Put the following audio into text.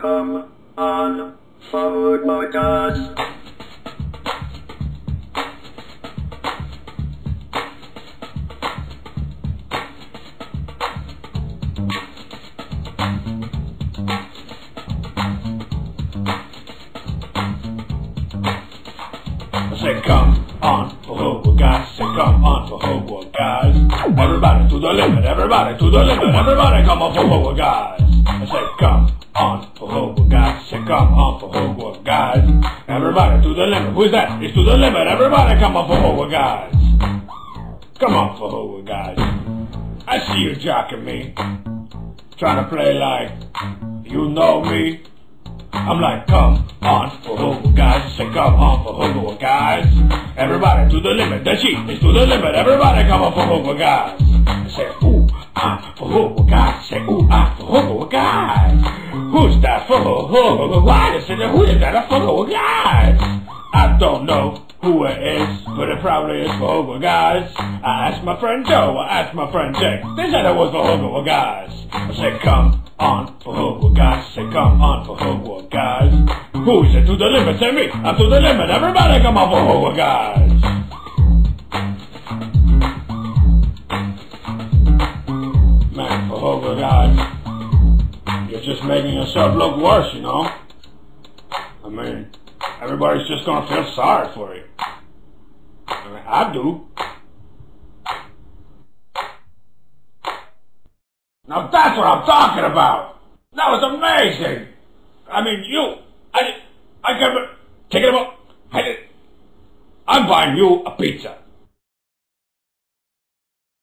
Come on, forward with us. I say come on for Hogwarts, guys. Say come on for Hogwarts, guys. Everybody to the limit, everybody to the limit, everybody come on for Hogwarts, guys. I say come on for Hogwarts, guys. Say come on for Hogwarts, guys. Everybody to the limit. Who's that? It's to the limit. Everybody come on for Hogwarts, guys. Come on for Hogwarts, guys. I see you jocking me, trying to play like you know me. I'm like, come on for Hogwarts, guys. Say come on for Hogwarts, guys. Everybody to the limit. The sheet is to the limit. Everybody come on for Hogwarts, guys. I say ooh ah for Hogwarts, guys. Say ooh ah for Hogwarts, guys. Who's that for Hogwarts? Why is it? Who is that for Hogwarts, guys? I don't know who it is, but it probably is for Hogwarts, guys. I asked my friend Joe, I asked my friend Jake. They said it was for Hogwarts, guys. I said come on for Hogwarts, guys. Say come on for Hogwarts, guys. Who is it to the limit? Say me. I'm to the limit. Everybody come on for Hogwarts, guys. Man, for Hogwarts, guys, you're just making yourself look worse, you know? I mean, everybody's just gonna feel sorry for you. I mean, I do. Now that's what I'm talking about. That was amazing. I mean, I can't take it about. I'm buying you a pizza.